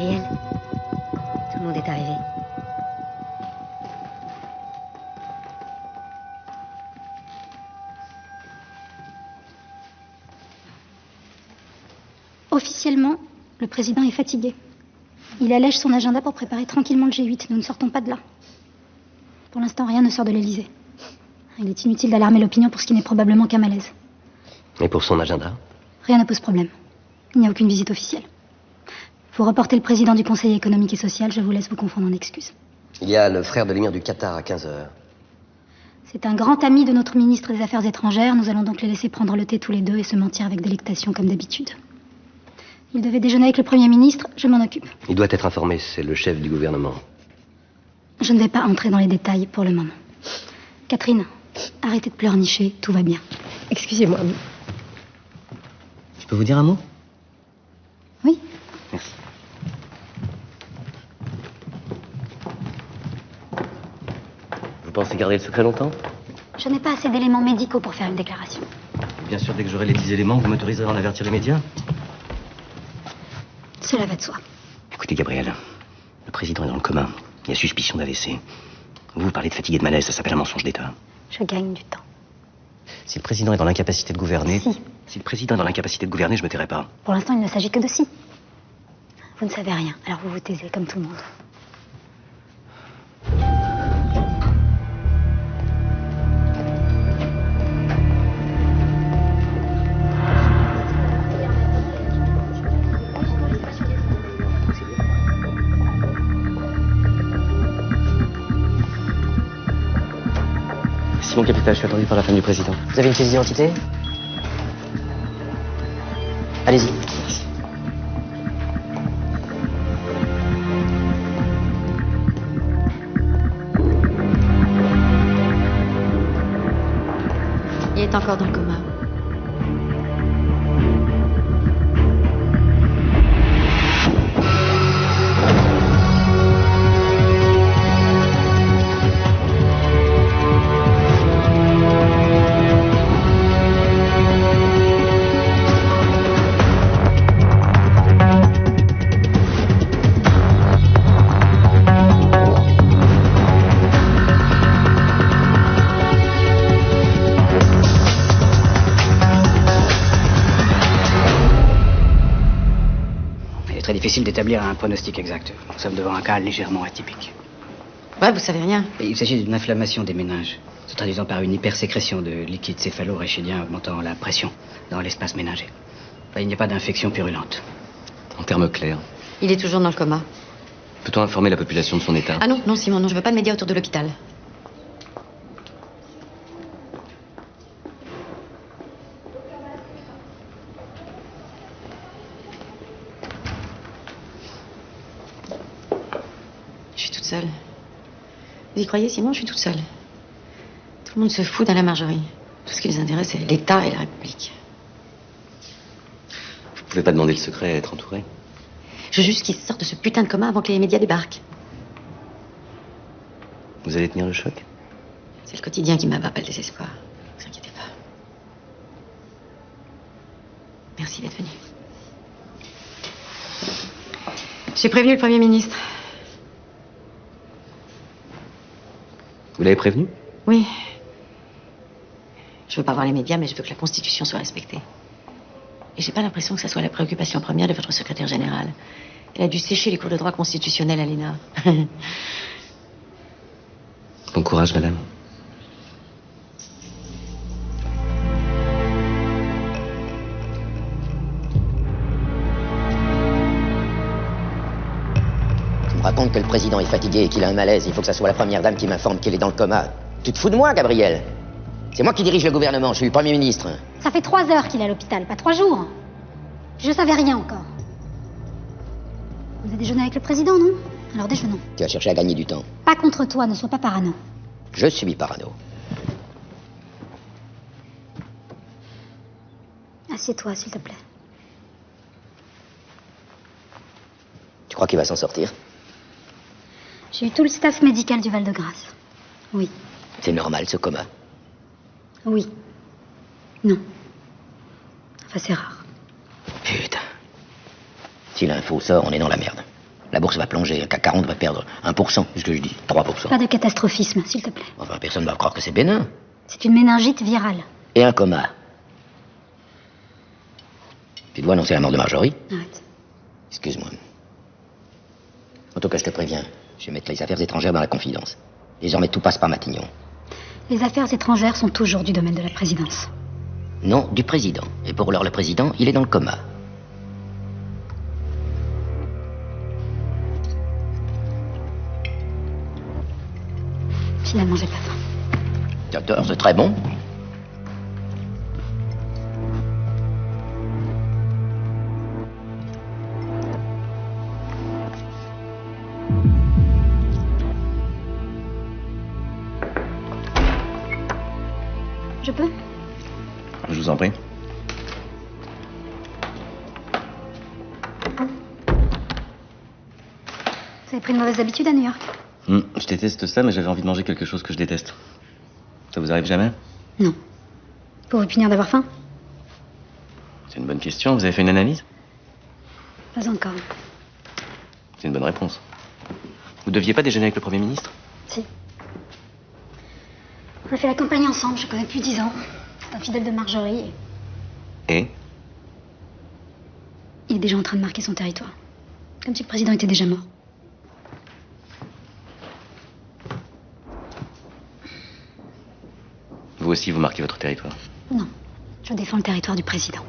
Gabriel, tout le monde est arrivé. Officiellement, le président est fatigué. Il allège son agenda pour préparer tranquillement le G8. Nous ne sortons pas de là. Pour l'instant, rien ne sort de l'Élysée. Il est inutile d'alarmer l'opinion pour ce qui n'est probablement qu'un malaise. Et pour son agenda? Rien ne pose problème. Il n'y a aucune visite officielle. Vous reportez le président du Conseil économique et social, je vous laisse vous confondre en excuses. Il y a le frère de l'émir du Qatar à 15h. C'est un grand ami de notre ministre des Affaires étrangères. Nous allons donc les laisser prendre le thé tous les deux et se mentir avec délectation comme d'habitude. Il devait déjeuner avec le Premier ministre, je m'en occupe. Il doit être informé, c'est le chef du gouvernement. Je ne vais pas entrer dans les détails pour le moment. Catherine, arrêtez de pleurnicher, tout va bien. Excusez-moi. Je peux vous dire un mot? Oui. Merci. Vous pensez garder le secret longtemps? Je n'ai pas assez d'éléments médicaux pour faire une déclaration. Bien sûr, dès que j'aurai les 10 éléments, vous m'autoriserez à en avertir les médias? Cela va de soi. Écoutez, Gabriel, le président est dans le coma. Il y a suspicion d'AVC. Vous parlez de fatigue et de malaise, ça s'appelle un mensonge d'État. Je gagne du temps. Si le président est dans l'incapacité de gouverner... Si. Si le président est dans l'incapacité de gouverner, je me tairai pas. Pour l'instant, il ne s'agit que de si. Vous ne savez rien, alors vous vous taisez comme tout le monde. Simon Capital, je suis attendu par la femme du président. Vous avez une pièce d'identité? Allez-y. Merci. Il est encore dans le coma. Très difficile d'établir un pronostic exact. Nous sommes devant un cas légèrement atypique. Ouais, vous savez rien. Et il s'agit d'une inflammation des méninges, se traduisant par une hypersécrétion de liquide céphalo-rachidien augmentant la pression dans l'espace méningé. Enfin, il n'y a pas d'infection purulente. En termes clairs, Il est toujours dans le coma. peut-on informer la population de son état? Ah non, non, Simon, non, je veux pas de médias autour de l'hôpital. Je suis toute seule. Vous y croyez, Simon? Je suis toute seule. Tout le monde se fout dans la Marjorie. Tout ce qui les intéresse, c'est l'État et la République. Vous pouvez pas demander le secret à être entouré? Je veux juste qu'ils sortent de ce putain de coma avant que les médias débarquent. Vous allez tenir le choc? C'est le quotidien qui m'abat, pas le désespoir. Ne vous inquiétez pas. Merci d'être venu. J'ai prévenu le Premier ministre. Vous l'avez prévenu? Oui. Je veux pas voir les médias, mais je veux que la Constitution soit respectée. Et j'ai pas l'impression que ça soit la préoccupation première de votre secrétaire général. Elle a dû sécher les cours de droit constitutionnel à l'ENA. Bon courage, madame. Tu me racontes que le président est fatigué et qu'il a un malaise. Il faut que ça soit la première dame qui m'informe qu'il est dans le coma. Tu te fous de moi, Gabriel? C'est moi qui dirige le gouvernement, je suis le Premier ministre. Ça fait 3 heures qu'il est à l'hôpital, pas 3 jours. Je savais rien encore. Vous avez déjeuné avec le président, non? Alors déjeunons. Tu vas chercher à gagner du temps. Pas contre toi, ne sois pas parano. Je suis parano. Assieds-toi, s'il te plaît. Tu crois qu'il va s'en sortir? J'ai eu tout le staff médical du Val-de-Grâce. Oui. C'est normal, ce coma. Oui. Non. Enfin, c'est rare. Putain. Si l'info sort, on est dans la merde. La bourse va plonger, le CAC 40 va perdre 1%, c'est ce que je dis, 3%. Pas de catastrophisme, s'il te plaît. Enfin, personne ne va croire que c'est bénin. C'est une méningite virale. Et un coma. Tu dois annoncer la mort de Marjorie? Arrête. Excuse-moi. En tout cas, je te préviens, je vais mettre les affaires étrangères dans la confidence. Désormais, tout passe par Matignon. Les affaires étrangères sont toujours du domaine de la présidence. Non, du président. Et pour l'heure, le président, il est dans le coma. Finalement, j'ai pas faim. Docteur, c'est très bon. Je peux? Je vous en prie. Vous avez pris de mauvaises habitudes à New York? Je déteste ça, mais j'avais envie de manger quelque chose que je déteste. Ça vous arrive jamais? Non. Pour vous punir d'avoir faim? C'est une bonne question. Vous avez fait une analyse? Pas encore. C'est une bonne réponse. Vous deviez pas déjeuner avec le Premier ministre? Si. On a fait la campagne ensemble, je connais depuis 10 ans. C'est un fidèle de Marjorie. Et? Il est déjà en train de marquer son territoire. Comme si le président était déjà mort. Vous aussi, vous marquez votre territoire. Non. Je défends le territoire du président.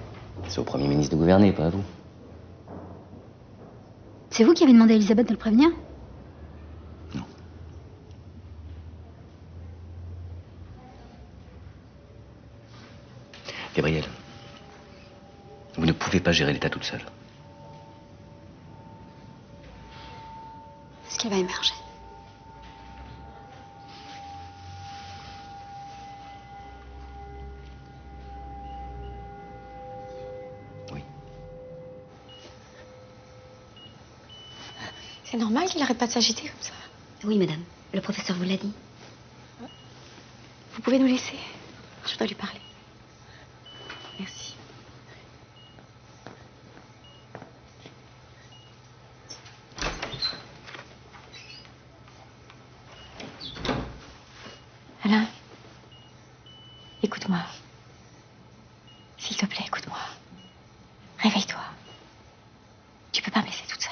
C'est au Premier ministre de gouverner, pas à vous. C'est vous qui avez demandé à Elisabeth de le prévenir? Non. Gabrielle, vous ne pouvez pas gérer l'État toute seule. Est-ce qu'elle va émerger? Oui. C'est normal qu'il arrête pas de s'agiter comme ça. Oui, madame. Le professeur vous l'a dit. Vous pouvez nous laisser? Je dois lui parler. Merci. Alain, écoute-moi. S'il te plaît, écoute-moi. Réveille-toi. Tu peux pas me laisser toute seule.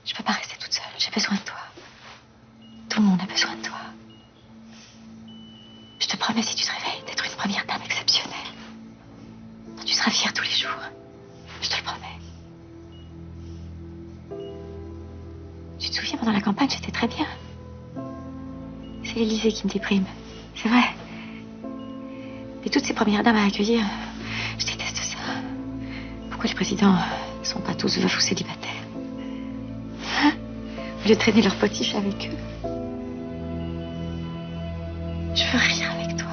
Je peux pas rester toute seule. J'ai besoin de toi. Tout le monde a besoin de toi. Je te promets, si tu te réveilles, d'être une première dame exceptionnelle. Dont tu seras fière tous les jours. Je te le promets. Tu te souviens, pendant la campagne, j'étais très bien. C'est l'Élysée qui me déprime. C'est vrai. Et toutes ces premières dames à accueillir, je déteste ça. Pourquoi les présidents ne sont pas tous veufs ou célibataires? Hein? Au lieu de traîner leurs potiches avec eux. Je veux rire avec toi.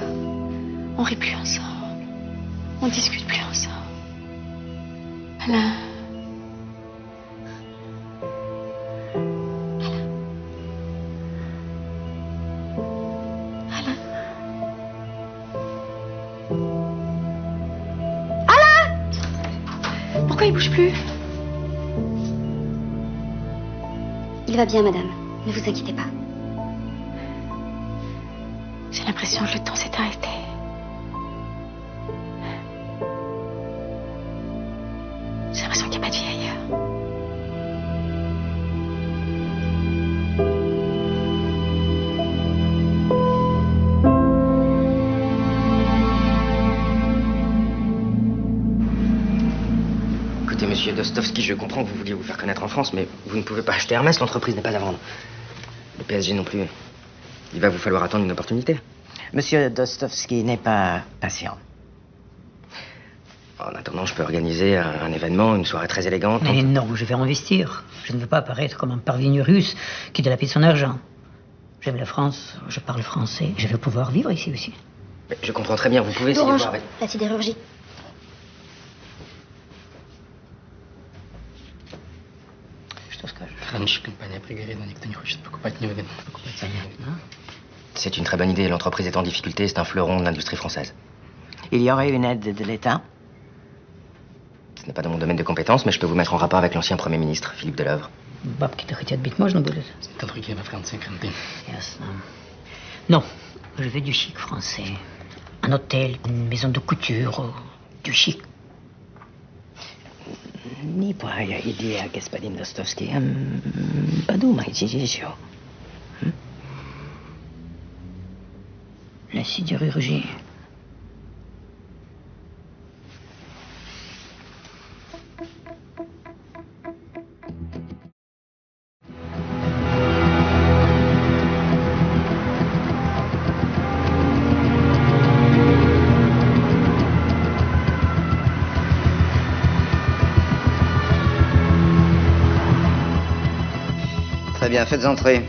On rit plus ensemble. On discute plus ensemble. Alain. Alain. Alain! Pourquoi il bouge plus? Il va bien, madame. Ne vous inquiétez pas. J'ai l'impression que le temps s'est arrêté. J'ai l'impression qu'il n'y a pas de vie ailleurs. Écoutez, monsieur Dostovski, je comprends que vous vouliez vous faire connaître en France, mais vous ne pouvez pas acheter Hermès, l'entreprise n'est pas à vendre. Le PSG non plus. Il va vous falloir attendre une opportunité. Monsieur Dostovski n'est pas patient. En attendant, je peux organiser un événement, une soirée très élégante. Mais non, je vais investir. Je ne veux pas apparaître comme un parvenu russe qui dilapide son argent. J'aime la France, je parle français. Je veux pouvoir vivre ici aussi. Mais je comprends très bien, vous pouvez essayer de voir avec... La sidérurgie. C'est une très bonne idée. L'entreprise est en difficulté, c'est un fleuron de l'industrie française. Il y aurait une aide de l'État? Ce n'est pas dans mon domaine de compétences, mais je peux vous mettre en rapport avec l'ancien Premier ministre, Philippe Delœuvre. Бабки-то хотят быть можно будет? Ясно. Non, je veux du chic français. Un hôtel, une maison de couture, du chic. Ni pojja idea господин Достовский. Подумайте еще. La sidérurgie. Très bien, faites entrer.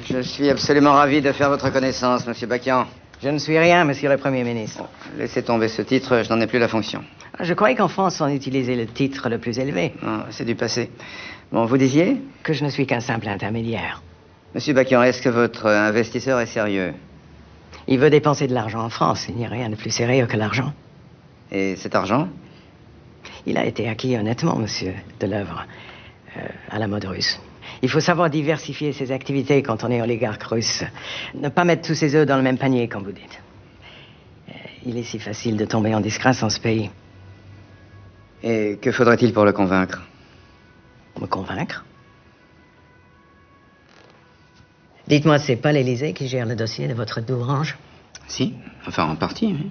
Je suis absolument ravi de faire votre connaissance, Monsieur Bakian. Je ne suis rien, monsieur le Premier ministre. Laissez tomber ce titre, je n'en ai plus la fonction. Je croyais qu'en France, on utilisait le titre le plus élevé. Non, c'est du passé. Bon, vous disiez? Que je ne suis qu'un simple intermédiaire. Monsieur Bakian, est-ce que votre investisseur est sérieux? Il veut dépenser de l'argent en France. Il n'y a rien de plus sérieux que l'argent. Et cet argent? Il a été acquis honnêtement, monsieur Delœuvre, à la mode russe. Il faut savoir diversifier ses activités quand on est oligarque russe. Ne pas mettre tous ses œufs dans le même panier, comme vous dites. Il est si facile de tomber en disgrâce en ce pays. Et que faudrait-il pour le convaincre? Me convaincre? Dites-moi, c'est pas l'Élysée qui gère le dossier de votre d'Orange? Si, enfin en partie, oui.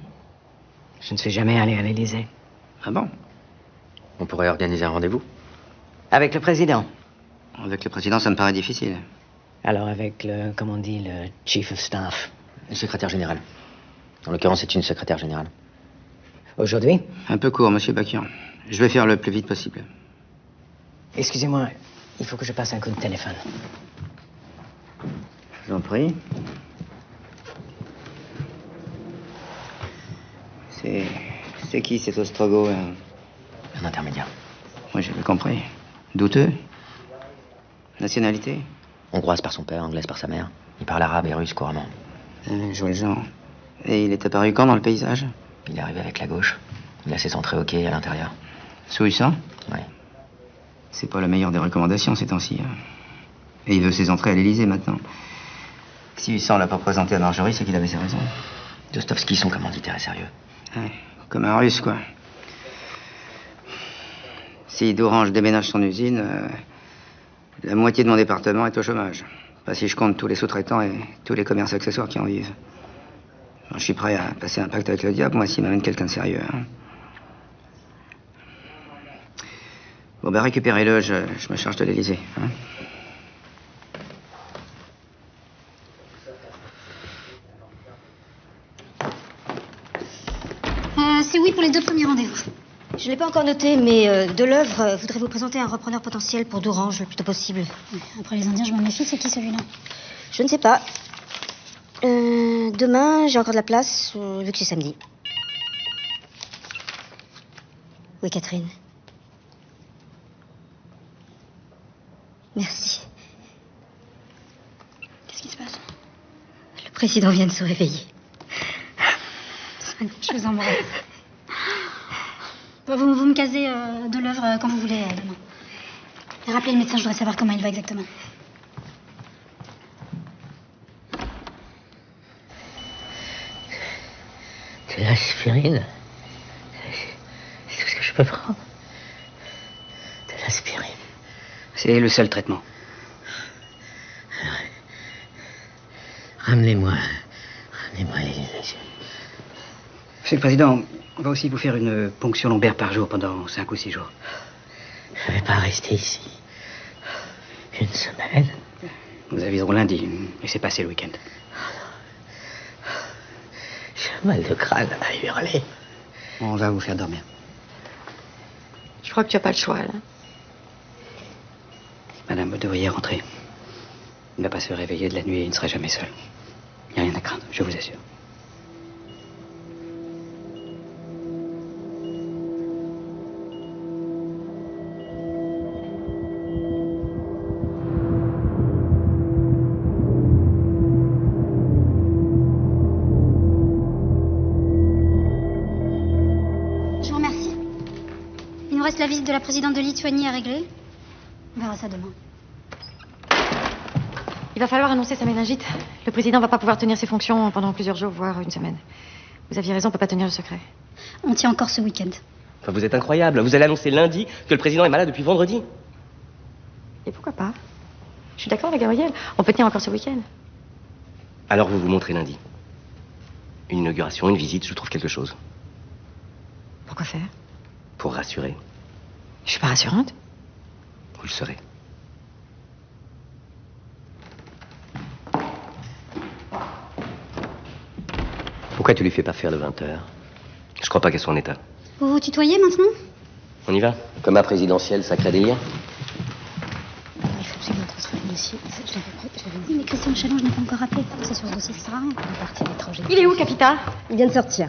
Je ne suis jamais allé à l'Élysée. Ah bon? On pourrait organiser un rendez-vous. Avec le président? Avec le président, ça me paraît difficile. Alors avec le, comme on dit, le chief of staff? Le secrétaire général. En l'occurrence, c'est une secrétaire générale. Aujourd'hui? Un peu court, Monsieur Bakian. Je vais faire le plus vite possible. Excusez-moi, il faut que je passe un coup de téléphone. Je vous en prie. C'est qui cet Ostrogo? Un intermédiaire. Oui, j'avais compris. Douteux? Nationalité? Hongroise par son père, anglaise par sa mère. Il parle arabe et russe couramment. Je vois le genre. Et il est apparu quand dans le paysage? Il est arrivé avec la gauche. Il a ses entrées au quai à l'intérieur. Sous 800? Oui. C'est pas la meilleure des recommandations ces temps-ci. Et il veut ses entrées à l'Élysée maintenant. Si 800 l'a pas présenté à Marjorie, c'est qu'il avait ses raisons. Dostovski, son commanditaire, est sérieux. Ouais, comme un russe, quoi. Si d'Orange déménage son usine, la moitié de mon département est au chômage. Pas si je compte tous les sous-traitants et tous les commerces accessoires qui en vivent. Alors, je suis prêt à passer un pacte avec le diable, moi, s'il m'amène quelqu'un de sérieux. Bon, ben, récupérez-le, je me charge de l'Élysée. C'est oui pour les 2 premiers rendez-vous. Je ne l'ai pas encore noté, mais Delœuvre voudrait vous présenter un repreneur potentiel pour d'Orange le plus tôt possible. Après les Indiens, je m'en méfie. C'est qui celui-là? Je ne sais pas. Demain, j'ai encore de la place, vu que c'est samedi. Oui, Catherine. Merci. Qu'est-ce qui se passe? Le président vient de se réveiller. Je vous embrasse. Vous me casez Delœuvre quand vous voulez demain. Et rappelez le médecin, je voudrais savoir comment il va exactement. De l'aspirine. C'est tout ce que je peux prendre. De l'aspirine. C'est le seul traitement. Ramenez-moi l'Élysée. Monsieur le Président, on va aussi vous faire une ponction lombaire par jour pendant 5 ou 6 jours. Je ne vais pas rester ici. Une semaine. Nous aviserons lundi. Laissez passer le week-end. J'ai mal de crâne à hurler. On va vous faire dormir. Je crois que tu n'as pas le choix, là. Madame, vous devriez rentrer. Il ne va pas se réveiller de la nuit et il ne sera jamais seul. Il n'y a rien à craindre, je vous assure. nous reste la visite de la présidente de Lituanie à régler. On verra ça demain. Il va falloir annoncer sa méningite. Le président va pas pouvoir tenir ses fonctions pendant plusieurs jours, voire une semaine. Vous aviez raison, on peut pas tenir le secret. On tient encore ce week-end. Enfin, vous êtes incroyable. Vous allez annoncer lundi que le président est malade depuis vendredi. Et pourquoi pas? Je suis d'accord avec Gabriel. On peut tenir encore ce week-end. Alors vous vous montrez lundi. Une inauguration, une visite, je trouve quelque chose. Pourquoi faire? Pour rassurer. Je suis pas rassurante. Vous le serez. Pourquoi tu lui fais pas faire le 20h? Je crois pas qu'elle soit en état. Vous vous tutoyez maintenant? On y va? Comme à présidentielle, sacré délire. Il faut absolument transférer le dossier. Je l'avais dit, mais Christian Chalon, je n'ai pas encore rappelé. C'est sur ce dossier, ça sert à rien. Il est parti à l'étranger. Il est où, Capita? Il vient de sortir.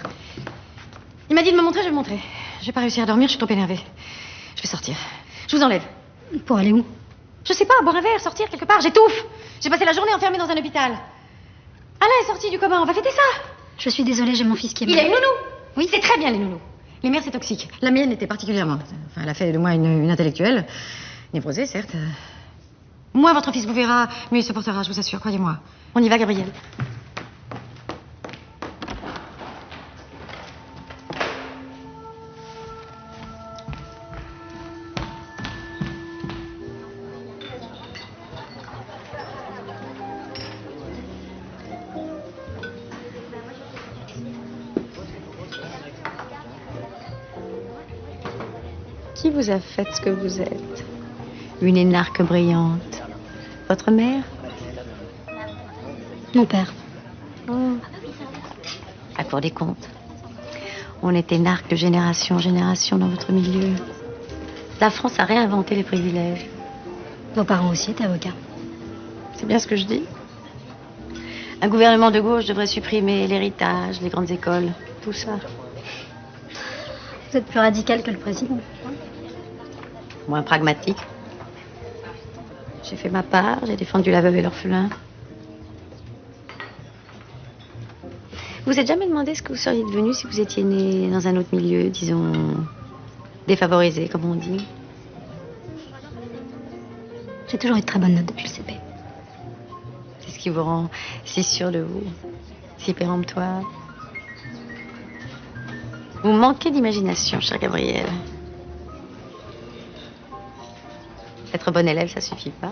Il m'a dit de me montrer, je vais le montrer. Je vais pas réussir à dormir, je suis trop énervée. Je vais sortir. Je vous enlève. Pour aller où? Je sais pas, boire un verre, sortir quelque part, j'étouffe. J'ai passé la journée enfermée dans un hôpital. Alain est sorti du coma, on va fêter ça. Je suis désolée, j'ai mon fils qui est Il a malade. une nounou. Oui, c'est très bien les nounous. Les mères, c'est toxique. La mienne était particulièrement. Enfin, elle a fait de moi une intellectuelle. Névrosée, certes. Moi, votre fils vous verra, mieux il se portera, je vous assure, croyez-moi. On y va, Gabriel. Qui vous a fait ce que vous êtes? Une énarque brillante. Votre mère? Mon père. Oh. À Cour des comptes. On est énarque de génération en génération dans votre milieu. La France a réinventé les privilèges. Vos parents aussi étaient avocats. C'est bien ce que je dis. Un gouvernement de gauche devrait supprimer l'héritage, les grandes écoles, tout ça. Vous êtes plus radical que le président. Moins pragmatique. J'ai fait ma part, j'ai défendu la veuve et l'orphelin. Vous vous êtes jamais demandé ce que vous seriez devenu si vous étiez né dans un autre milieu, disons, défavorisé, comme on dit? J'ai toujours eu de très bonnes notes depuis le CP. C'est ce qui vous rend si sûr de vous, si péremptoire. Vous manquez d'imagination, cher Gabriel. Être bon élève, ça suffit pas.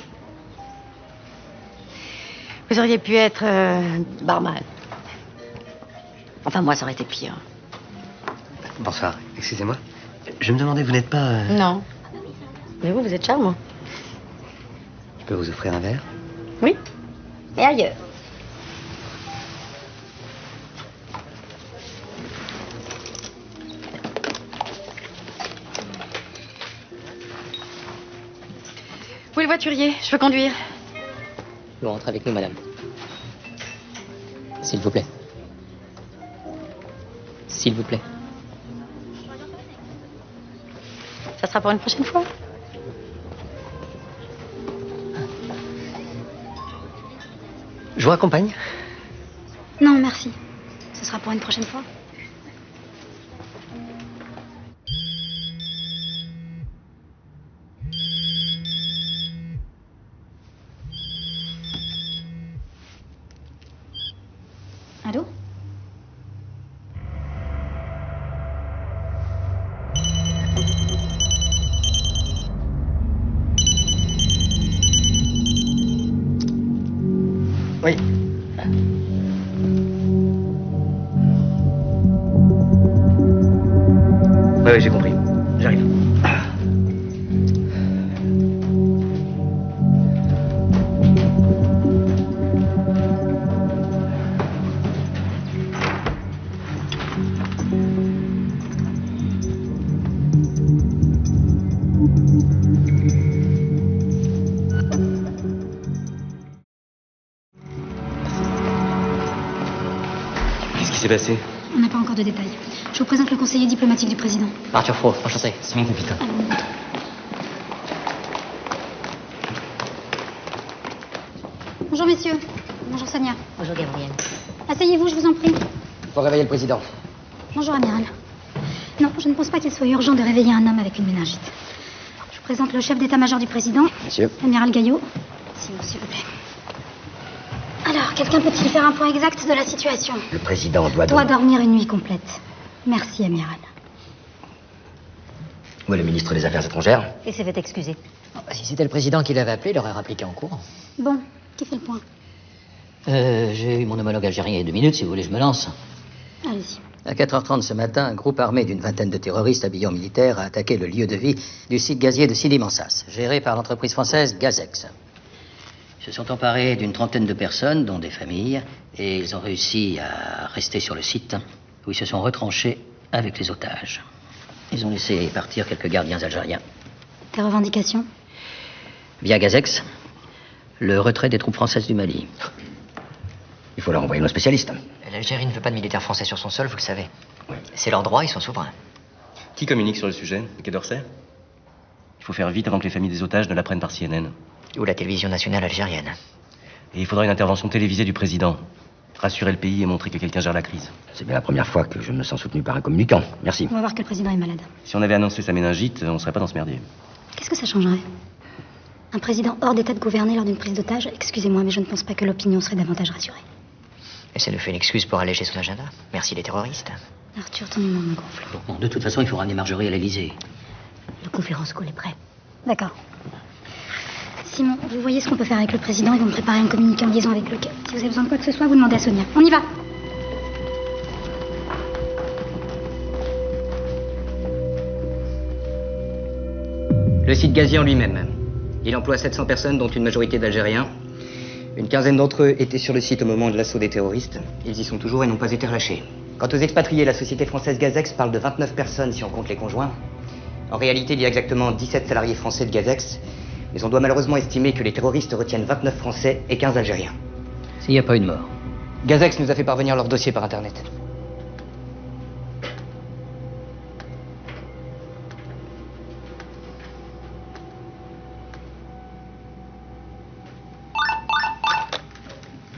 Vous auriez pu être barman. Enfin, moi, ça aurait été pire. Bonsoir, excusez-moi. Je me demandais, vous n'êtes pas... Non. Mais vous êtes charmant. Je peux vous offrir un verre? Oui. Et ailleurs. Où est le voiturier? Je veux conduire. Vous rentrez avec nous, madame. S'il vous plaît. S'il vous plaît. Ça sera pour une prochaine fois. Je vous raccompagne? Non, merci. Ce sera pour une prochaine fois. Allô? Oui. Oui, j'ai compris. J'arrive. Qu'est-ce qui s'est passé? On n'a pas encore de détails. Je vous présente le conseiller diplomatique du président. Arthur Fro, enchanté. C'est mon capitaine. Bonjour messieurs. Bonjour Sonia. Bonjour, Gabriel. Asseyez-vous, je vous en prie. Faut réveiller le président. Bonjour amiral. Non, je ne pense pas qu'il soit urgent de réveiller un homme avec une méningite. Je vous présente le chef d'état-major du président. Monsieur. Amiral Gaillot. Simon, s'il vous plaît. Alors, quelqu'un peut-il faire un point exact de la situation? Le président doit dormir une nuit complète. Merci, amiral. Où est le ministre des Affaires étrangères? Et s'est fait excuser. Si c'était le président qui l'avait appelé, il aurait rappliqué en cours. Bon, qui fait le point? J'ai eu mon homologue algérien il y a 2 minutes, si vous voulez, je me lance. Allez-y. À 4h30 ce matin, un groupe armé d'une vingtaine de terroristes habillés en militaire a attaqué le lieu de vie du site gazier de Sidi Mansas, géré par l'entreprise française Gazex. Ils se sont emparés d'une trentaine de personnes, dont des familles, et ils ont réussi à rester sur le site, où ils se sont retranchés avec les otages. Ils ont laissé partir quelques gardiens algériens. Tes revendications? Via Gazex, le retrait des troupes françaises du Mali. Il faut leur envoyer nos spécialistes. L'Algérie ne veut pas de militaires français sur son sol, vous le savez. C'est leur droit, ils sont souverains. Qui communique sur le sujet? Le Quai d'Orsay? Il faut faire vite avant que les familles des otages ne l'apprennent par CNN. Ou la télévision nationale algérienne. Et il faudra une intervention télévisée du président. Rassurer le pays et montrer que quelqu'un gère la crise. C'est bien la première fois que je me sens soutenu par un communicant. Merci. On va voir que le président est malade. Si on avait annoncé sa méningite, on serait pas dans ce merdier. Qu'est-ce que ça changerait? Un président hors d'état de gouverner lors d'une prise d'otage? Excusez-moi, mais je ne pense pas que l'opinion serait davantage rassurée. Et ça nous fait une excuse pour alléger son agenda. Merci les terroristes. Arthur, ton humour me gonfle. Bon, de toute façon, il faut ramener Marjorie à l'Élysée. Le conférence call est prêt. D'accord. Simon, vous voyez ce qu'on peut faire avec le président. Ils vont me préparer un communiqué en liaison avec le quai. Si vous avez besoin de quoi que ce soit, vous demandez à Sonia. On y va! Le site gazier en lui-même. Il emploie 700 personnes, dont une majorité d'Algériens. Une quinzaine d'entre eux étaient sur le site au moment de l'assaut des terroristes. Ils y sont toujours et n'ont pas été relâchés. Quant aux expatriés, la société française Gazex parle de 29 personnes si on compte les conjoints. En réalité, il y a exactement 17 salariés français de Gazex, mais on doit malheureusement estimer que les terroristes retiennent 29 Français et 15 Algériens. S'il n'y a pas eu de mort. Gazex nous a fait parvenir leur dossier par Internet.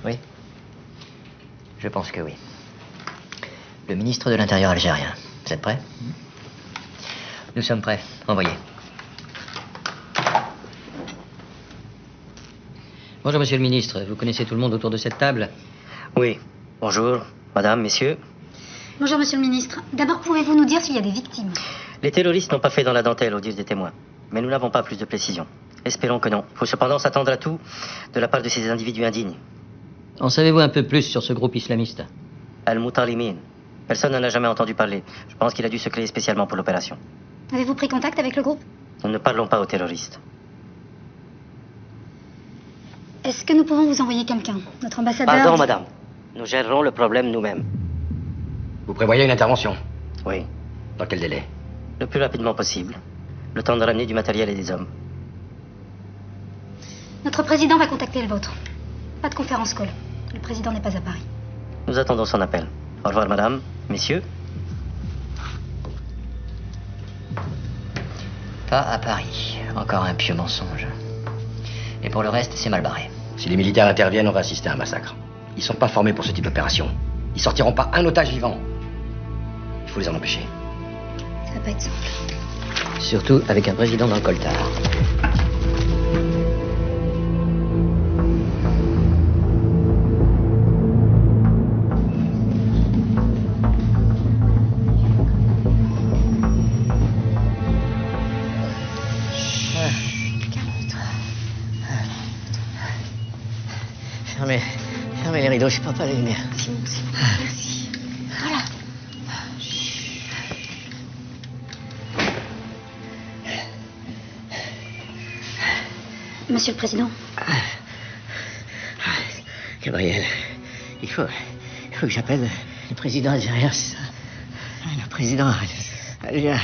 Oui. Je pense que oui. Le ministre de l'Intérieur algérien. Vous êtes prêts? Nous sommes prêts. Envoyez. Bonjour, monsieur le ministre. Vous connaissez tout le monde autour de cette table? Oui. Bonjour, madame, messieurs. Bonjour, monsieur le ministre. D'abord, pouvez-vous nous dire s'il y a des victimes? Les terroristes n'ont pas fait dans la dentelle, au dire des témoins. Mais nous n'avons pas plus de précision. Espérons que non. Il faut cependant s'attendre à tout de la part de ces individus indignes. En savez-vous un peu plus sur ce groupe islamiste? Al-Mutalimin. Personne n'en a jamais entendu parler. Je pense qu'il a dû se créer spécialement pour l'opération. Avez-vous pris contact avec le groupe? Nous ne parlons pas aux terroristes. Est-ce que nous pouvons vous envoyer quelqu'un? Notre ambassadeur... Pardon, madame. Nous gérerons le problème nous-mêmes. Vous prévoyez une intervention? Oui. Dans quel délai? Le plus rapidement possible. Le temps de ramener du matériel et des hommes. Notre président va contacter le vôtre. Pas de conférence call. Le président n'est pas à Paris. Nous attendons son appel. Au revoir, madame. Messieurs. Pas à Paris. Encore un pieux mensonge. Et pour le reste, c'est mal barré. Si les militaires interviennent, on va assister à un massacre. Ils sont pas formés pour ce type d'opération. Ils sortiront pas un otage vivant. Il faut les en empêcher. Ça va pas être simple. Surtout avec un président dans le coltard. Fermez les rideaux, je peux pas les lumières. Simon, merci. Voilà. Monsieur le président. Gabriel, il faut que j'appelle le président algérien, c'est ça. Le président algérien.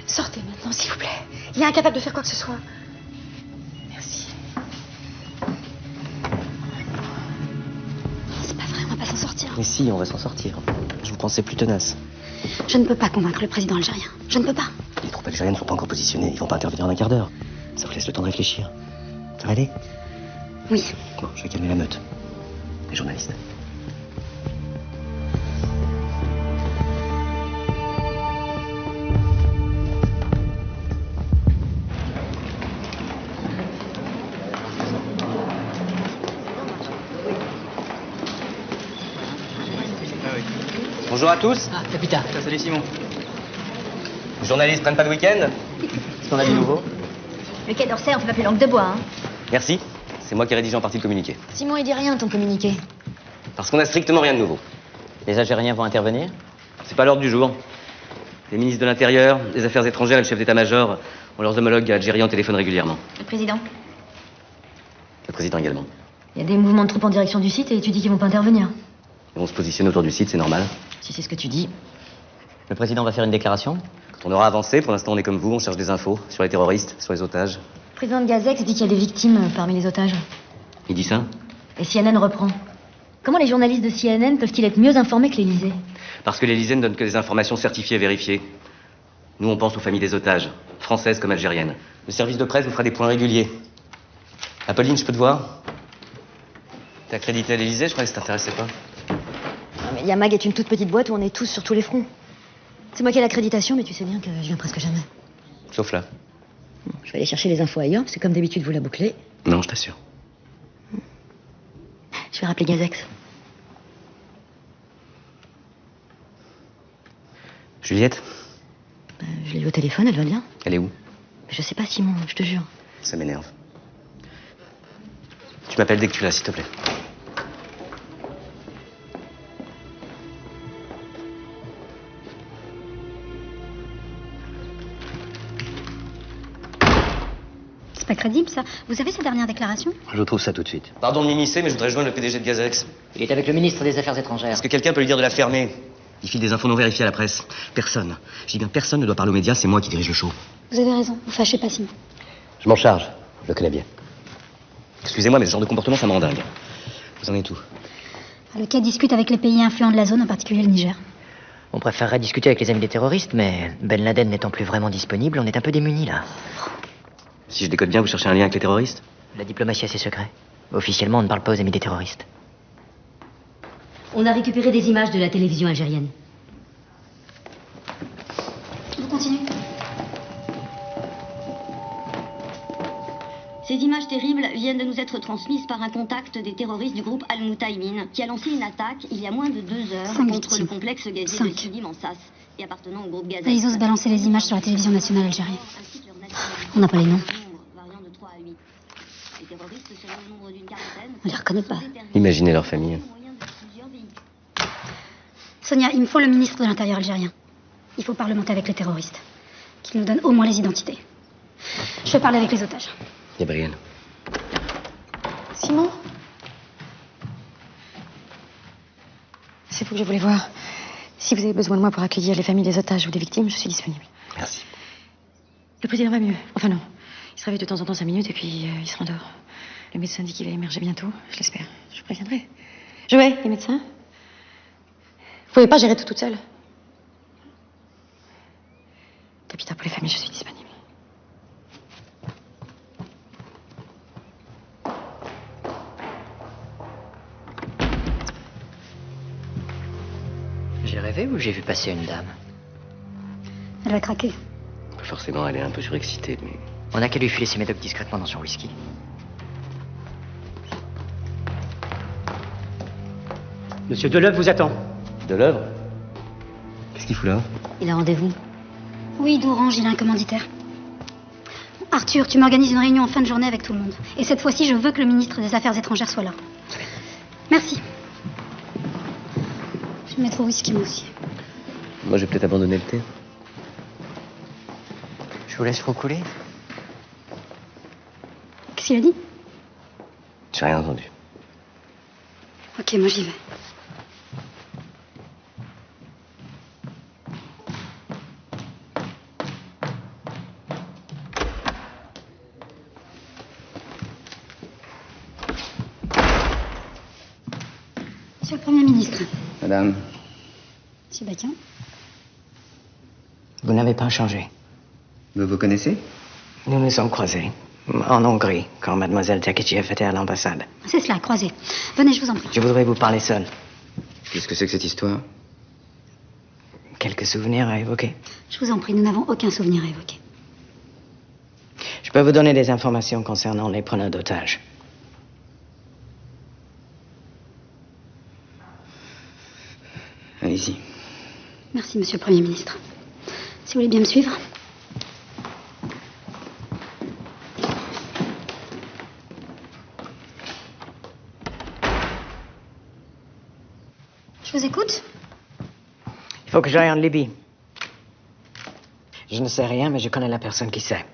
Sortez maintenant, s'il vous plaît. Il est incapable de faire quoi que ce soit. Merci. C'est pas vrai, on va pas s'en sortir. Mais si, on va s'en sortir. Je vous pensais plus tenace. Je ne peux pas convaincre le président algérien. Je ne peux pas. Les troupes algériennes ne sont pas encore positionnées. Ils vont pas intervenir en un quart d'heure. Ça vous laisse le temps de réfléchir. Ça va aller? Oui. Bon, je vais calmer la meute. Les journalistes. Bonjour à tous. Ah, capitaine. Salut Simon. Les journalistes prennent pas de week-end? Qu'est-ce qu'on a du nouveau? Le Quai d'Orsay, on fait pas plus langue de bois, hein. Merci. C'est moi qui ai rédigé en partie le communiqué. Simon, il dit rien, ton communiqué. Parce qu'on a strictement rien de nouveau. Les Algériens vont intervenir? C'est pas l'ordre du jour. Les ministres de l'Intérieur, des Affaires étrangères et le chef d'état-major ont leurs homologues algériens au téléphone régulièrement. Le président? Le président également. Il y a des mouvements de troupes en direction du site et tu dis qu'ils vont pas intervenir. Ils vont se positionner autour du site, c'est normal. Si c'est ce que tu dis. Le président va faire une déclaration? Quand on aura avancé, pour l'instant on est comme vous, on cherche des infos sur les terroristes, sur les otages. Le président de Gazex dit qu'il y a des victimes parmi les otages. Il dit ça? Et CNN reprend. Comment les journalistes de CNN peuvent-ils être mieux informés que l'Élysée? Parce que l'Élysée ne donne que des informations certifiées et vérifiées. Nous, on pense aux familles des otages, françaises comme algériennes. Le service de presse vous fera des points réguliers. Apolline, je peux te voir? T'es accrédité à l'Élysée, je croyais que ça t'intéressait pas. Non, mais Yamag est une toute petite boîte où on est tous sur tous les fronts. C'est moi qui ai l'accréditation, mais tu sais bien que je viens presque jamais. Sauf là. Je vais aller chercher les infos ailleurs, parce que comme d'habitude, vous la bouclez. Non, je t'assure. Je vais rappeler Gazex. Juliette? Je l'ai eu au téléphone, elle va bien. Elle est où? Je sais pas, Simon, je te jure. Ça m'énerve. Tu m'appelles dès que tu l'as, s'il te plaît. C'est pas crédible, ça. Vous avez sa dernière déclaration? Je trouve ça tout de suite. Pardon de m'immiscer, mais je voudrais joindre le PDG de Gazex. Il est avec le ministre des Affaires étrangères. Est-ce que quelqu'un peut lui dire de la fermer? Il file des infos non vérifiées à la presse. Personne. Je dis bien personne ne doit parler aux médias, c'est moi qui dirige le show. Vous avez raison. Vous fâchez pas, Simon. Je m'en charge. Je le connais bien. Excusez-moi, mais ce genre de comportement, ça me rend dingue. Vous en êtes où? Le quai discute avec les pays influents de la zone, en particulier le Niger. On préférerait discuter avec les amis des terroristes, mais Ben Laden n'étant plus vraiment disponible, on est un peu démunis là. Si je décode bien, vous cherchez un lien avec les terroristes? La diplomatie a ses secrets. Officiellement, on ne parle pas aux amis des terroristes. On a récupéré des images de la télévision algérienne. Vous continuez. Ces images terribles viennent de nous être transmises par un contact des terroristes du groupe Al-Moutaïmin, qui a lancé une attaque il y a moins de 2 heures 5 contre victimes. le complexe gazier 5. de Sidi Mansas et appartenant au groupe Gazex. Et ils osent balancer les images sur la télévision nationale algérienne. On n'a pas les noms. Variant de 3 à 8. Les terroristes seraient au nombre d'une quarantaine. On les reconnaît pas. Imaginez leur famille. Sonia, il me faut le ministre de l'Intérieur algérien. Il faut parlementer avec les terroristes. Qu'ils nous donnent au moins les identités. Je vais parler avec les otages. Gabriel. Simon? C'est vous que je voulais voir. Si vous avez besoin de moi pour accueillir les familles des otages ou des victimes, je suis disponible. Merci. Le président va mieux. Enfin non. Il se réveille de temps en temps 5 minutes et puis il se rendort. Le médecin dit qu'il va émerger bientôt. Je l'espère. Je préviendrai. Joël, les médecins? Vous pouvez pas gérer tout toute seule? Capitaine, pour les familles, je suis disponible. J'ai rêvé ou j'ai vu passer une dame? Elle va craquer. Forcément, elle est un peu surexcitée, mais... On a qu'à lui filer ses médocs discrètement dans son whisky. Monsieur Deleuve vous attend. Deleuve? Qu'est-ce qu'il fout là? Il a rendez-vous. Oui, d'Orange, il a un commanditaire. Arthur, tu m'organises une réunion en fin de journée avec tout le monde. Et cette fois-ci, je veux que le ministre des Affaires étrangères soit là. Merci. Je vais mettre au whisky, moi aussi. Moi, j'ai peut-être abandonné le thé. Je vous laisse roucouler. Qu'est-ce qu'il a dit? J'ai rien entendu. Ok, moi j'y vais. Monsieur le Premier ministre. Madame, Monsieur Baquin. Vous n'avez pas changé. vous vous connaissez? Nous nous sommes croisés. En Hongrie, quand mademoiselle Takechiev était à l'ambassade. C'est cela, croisé. Venez, je vous en prie. Je voudrais vous parler seul. Qu'est-ce que c'est que cette histoire? Quelques souvenirs à évoquer. Je vous en prie, nous n'avons aucun souvenir à évoquer. Je peux vous donner des informations concernant les preneurs d'otages. Allez-y. Merci, monsieur le Premier ministre. Si vous voulez bien me suivre. Je vous écoute. Il faut que j'aille en Libye. Je ne sais rien, mais je connais la personne qui sait.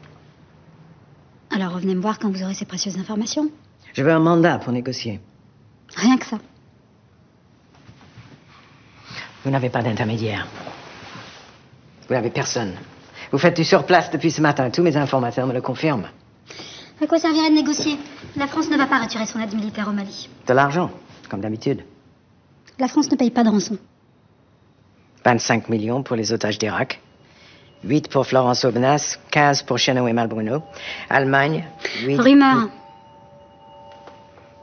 Alors revenez me voir quand vous aurez ces précieuses informations. Je veux un mandat pour négocier. Rien que ça. Vous n'avez pas d'intermédiaire. Vous n'avez personne. Vous faites du surplace depuis ce matin. Tous mes informateurs me le confirment. À quoi servirait de négocier? La France ne va pas retirer son aide militaire au Mali. De l'argent, comme d'habitude. La France ne paye pas de rançon. 25 millions pour les otages d'Irak. 8 pour Florence Aubenas, 15 pour Chenot et Malbruno. Allemagne, 8... Rumeur.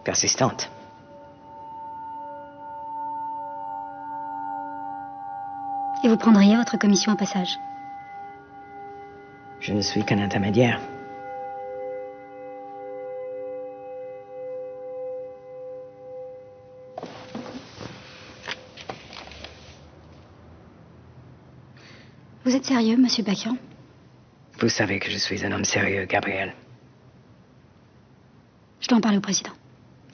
Persistante. Et vous prendriez votre commission au passage? Je ne suis qu'un intermédiaire. Vous êtes sérieux, monsieur Bakian? Vous savez que je suis un homme sérieux, Gabriel. Je dois en parler au président.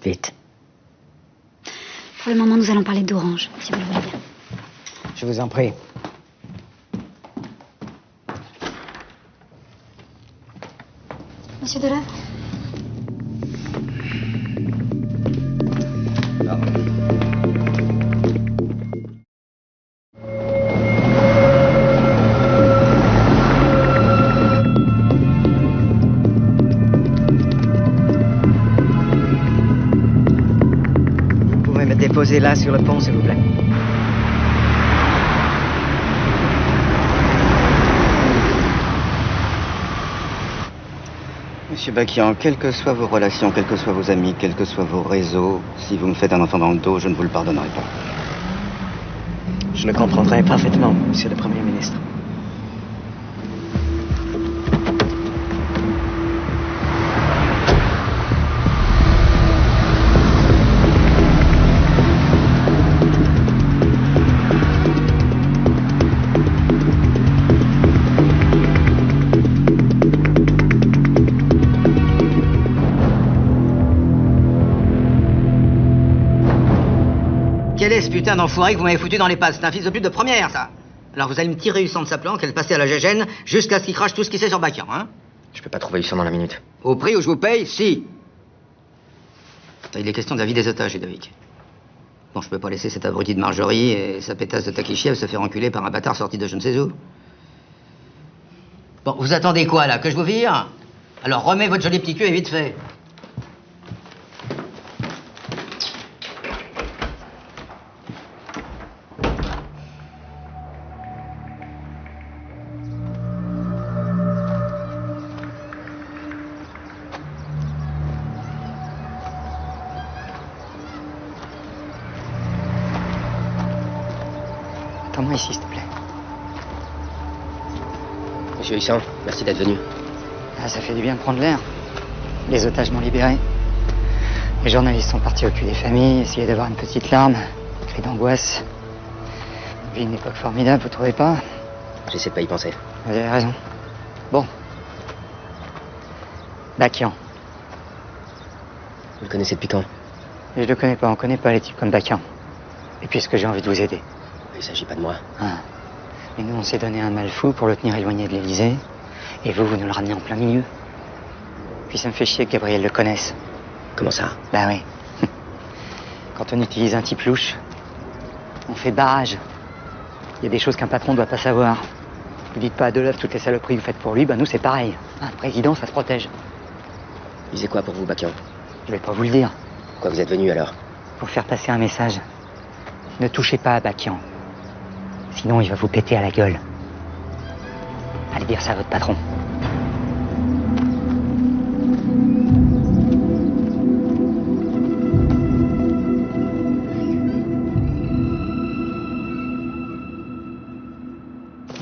Vite. Pour le moment, nous allons parler d'Orange, si vous le voulez bien. Je vous en prie. Monsieur Deleuve? Vous pouvez me déposer là sur le pont, s'il vous plaît. Monsieur Bakian, quelles que soient vos relations, quels que soient vos amis, quels que soient vos réseaux, si vous me faites un enfant dans le dos, je ne vous le pardonnerai pas. Je le comprendrai parfaitement, monsieur le Premier ministre. Quel est ce putain d'enfoiré que vous m'avez foutu dans les pattes? C'est un fils de pute de première, ça. Alors vous allez me tirer Husson de sa planque et le passer à la gégène jusqu'à ce qu'il crache tout ce qu'il sait sur Bakian, hein? Je peux pas trouver Husson dans la minute. Au prix où je vous paye, si. Il est question de la vie des otages, Ludovic. Bon, je peux pas laisser cet abruti de Marjorie et sa pétasse de Takishiev se faire enculer par un bâtard sorti de je ne sais où. Bon, vous attendez quoi, là? Que je vous vire? Alors remets votre joli petit cul et vite fait. Attends-moi ici, s'il te plaît. Monsieur Husson, merci d'être venu. Ah, ça fait du bien de prendre l'air. Les otages m'ont libéré. Les journalistes sont partis au cul des familles, essayer d'avoir une petite larme, cri d'angoisse. On vit une époque formidable, vous trouvez pas? J'essaie de pas y penser. Vous avez raison. Bon. Bakian. Vous le connaissez depuis quand? Je le connais pas, on connaît pas les types comme Bakian. Et puisque j'ai envie de vous aider. Il s'agit pas de moi. Ah. Et nous, on s'est donné un mal fou pour le tenir éloigné de l'Élysée. Et vous nous le ramenez en plein milieu. Puis ça me fait chier que Gabriel le connaisse. Comment ça? Bah oui. Quand on utilise un type louche, on fait barrage. Il y a des choses qu'un patron doit pas savoir. Vous dites pas à Deleuve toutes les saloperies que vous faites pour lui, bah nous c'est pareil. Un président, ça se protège. Il faisait quoi pour vous, Bakian? Je vais pas vous le dire. Pourquoi vous êtes venu alors? Pour faire passer un message. Ne touchez pas à Bakian. Sinon, il va vous péter à la gueule. Allez dire ça à votre patron.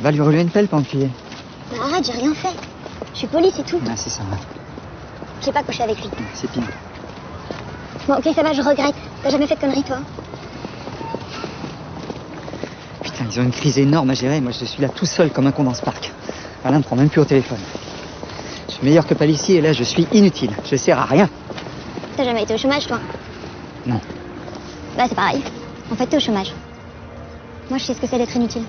Va lui rouler une pelle, Pamplier. Non, arrête, j'ai rien fait. Je suis polie, c'est tout. Ah, c'est ça, va. J'ai pas couché avec lui. C'est pire. Bon, ok, ça va, je regrette. T'as jamais fait de conneries, toi? Putain, Putain, ils ont une crise énorme à gérer. Moi, je suis là tout seul comme un con dans ce parc. Alain me prend même plus au téléphone. Je suis meilleur que Palissy et là, je suis inutile. Je sers à rien. T'as jamais été au chômage, toi? Non. Bah, c'est pareil. En fait, t'es au chômage. Moi, je sais ce que c'est d'être inutile.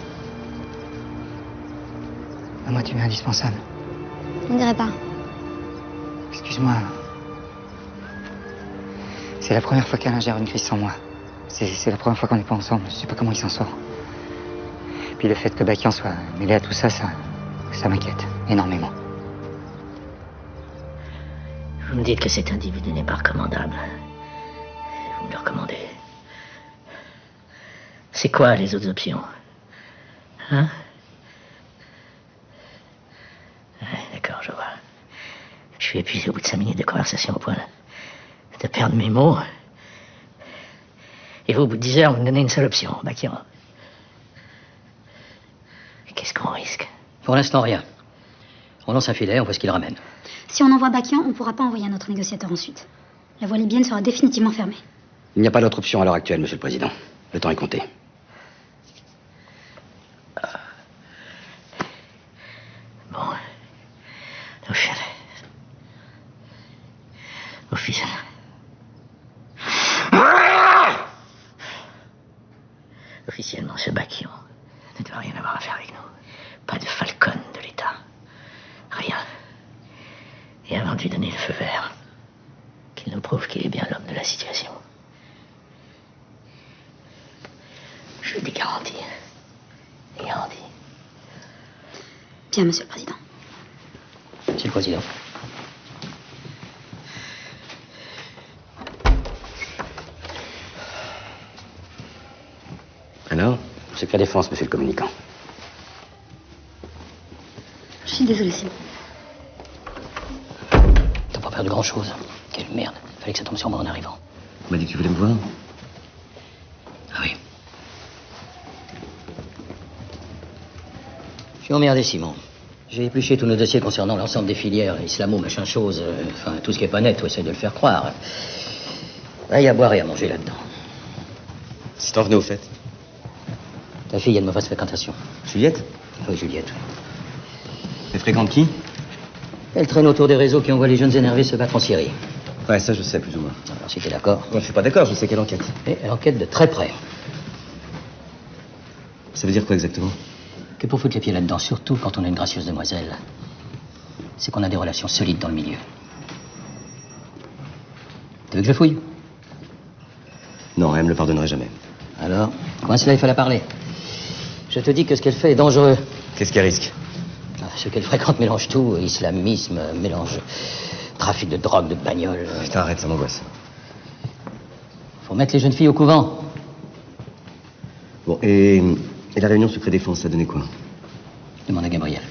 Ah, moi, tu m'es indispensable. On dirait pas. Excuse-moi. C'est la première fois qu'Alain gère une crise sans moi. C'est la première fois qu'on n'est pas ensemble. Je sais pas comment il s'en sort. Et puis le fait que Bacchian soit mêlé à tout ça, ça m'inquiète énormément. Vous me dites que cet individu n'est pas recommandable. Vous me le recommandez. C'est quoi les autres options? Hein? Ouais, d'accord, je vois. Je suis épuisé au bout de 5 minutes de conversation au point de perdre mes mots. Et vous, au bout de 10 heures, vous me donnez une seule option, Bacchian. Qu'est-ce qu'on risque? Pour l'instant, rien. On lance un filet, on voit ce qu'il ramène. Si on envoie Bacchian, on ne pourra pas envoyer un autre négociateur ensuite. La voie libyenne sera définitivement fermée. Il n'y a pas d'autre option à l'heure actuelle, Monsieur le Président. Le temps est compté. Bon. Officiel. Officiellement, ce Bacchian ne doit rien avoir à faire avec nous. Pas de falcon de l'État. Rien. Et avant de lui donner le feu vert, qu'il nous prouve qu'il est bien l'homme de la situation. Je veux des garanties. Des garanties. Bien, Monsieur le Président. Monsieur le Président. Alors, secret défense, Monsieur le communicant. Je suis désolée, Simon. T'as pas perdu grand-chose. Quelle merde. Fallait que ça tombe sur moi en arrivant. Tu m'as dit que tu voulais me voir. Ah oui. Je suis emmerdé, Simon. J'ai épluché tous nos dossiers concernant l'ensemble des filières, islamo, machin chose, enfin, tout ce qui est pas net, ou essaye de le faire croire. Il y a à boire et à manger là-dedans. Si t'en venais au fait. Ta fille a de mauvaise fréquentation. Juliette? Oui, Juliette. Elle fréquente qui? Elle traîne autour des réseaux qui envoient les jeunes énervés se battre en Syrie. Ouais, ça je sais plus ou moins. Alors, si t'es d'accord. Non, je suis pas d'accord, je sais quelle enquête. Et elle enquête de très près. Ça veut dire quoi exactement? Que pour foutre les pieds là-dedans, surtout quand on est une gracieuse demoiselle, c'est qu'on a des relations solides dans le milieu. Tu veux que je fouille? Non, elle me le pardonnerait jamais. Alors, comment cela il fallait parler? Je te dis que ce qu'elle fait est dangereux. Qu'est-ce qu'elle risque? Ce qu'elle fréquente mélange tout, islamisme, mélange trafic de drogue, de bagnole. Putain, arrête, ça m'angoisse. Faut mettre les jeunes filles au couvent. Bon, et la réunion secret défense, ça donnait quoi? Demande à Gabriel.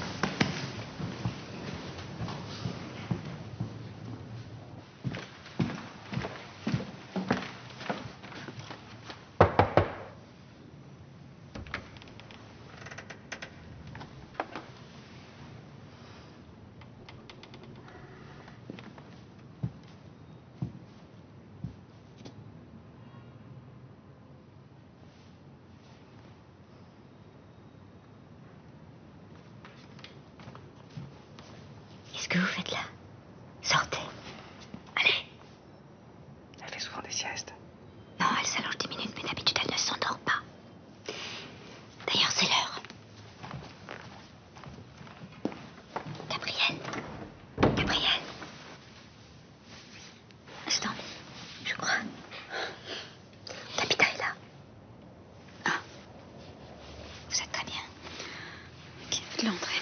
Qu'est-ce que vous faites là? Sortez. Allez. Elle fait souvent des siestes. Non, elle s'allonge 10 minutes, mais d'habitude, elle ne s'endort pas. D'ailleurs, c'est l'heure. Gabriel. Gabriel. Instant, je crois. Tabitha est là. Ah. Vous êtes très bien. Ok, faites-le entrer.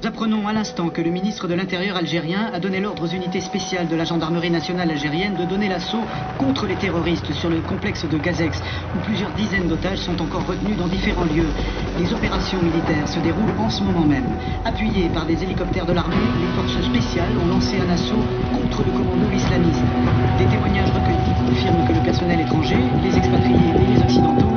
Nous apprenons à l'instant que le ministre de l'Intérieur algérien a donné l'ordre aux unités spéciales de la gendarmerie nationale algérienne de donner l'assaut contre les terroristes sur le complexe de Gazex, où plusieurs dizaines d'otages sont encore retenus dans différents lieux. Les opérations militaires se déroulent en ce moment même. Appuyés par des hélicoptères de l'armée, les forces spéciales ont lancé un assaut contre le commando islamiste. Des témoignages recueillis confirment que le personnel étranger, les expatriés et les occidentaux